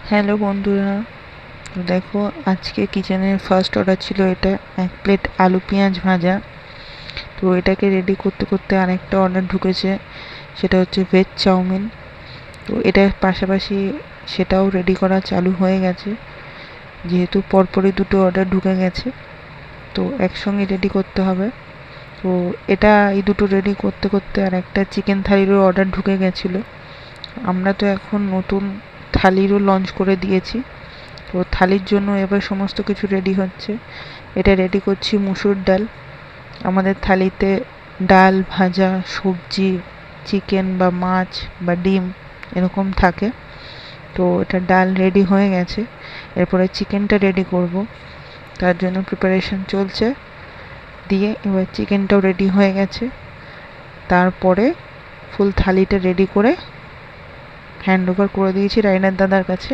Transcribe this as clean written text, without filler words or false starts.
Hello বন্ধুরা, তো দেখো আজকে কিচেনের ফার্স্ট অর্ডার ছিল এটা 1 প্লেট আলু পেঁয়াজ ভাজা। তো এটাকে রেডি করতে করতে আরেকটা অর্ডার ঢুকেছে, সেটা হচ্ছে ভেজ চাউমিন। তো এটার পাশাপাশি সেটাও রেডি করা চালু হয়ে গেছে, যেহেতু পরপরই দুটো অর্ডার ঢুকে গেছে তো একসঙ্গে রেডি করতে হবে। তো এই দুটো রেডি করতে করতে আর একটা চিকেন থালিরও অর্ডার ঢুকে গেছিলো। আমরা তো এখন নতুন থালিরও লঞ্চ করে দিয়েছি। তো থালির জন্য এবার সমস্ত কিছু রেডি হচ্ছে। এটা রেডি করছি মুসুর ডাল। আমাদের থালিতে ডাল, ভাজা, সবজি, চিকেন বা মাছ বা ডিম এরকম থাকে। তো এটা ডাল রেডি হয়ে গেছে, এরপরে চিকেনটা রেডি করব, তার জন্য প্রিপারেশন চলছে। দিয়ে এবার চিকেনটাও রেডি হয়ে গেছে, তারপরে ফুল থালিটা রেডি করে হ্যান্ড ওভার করে দিয়েছি রাইনার দাদার কাছে।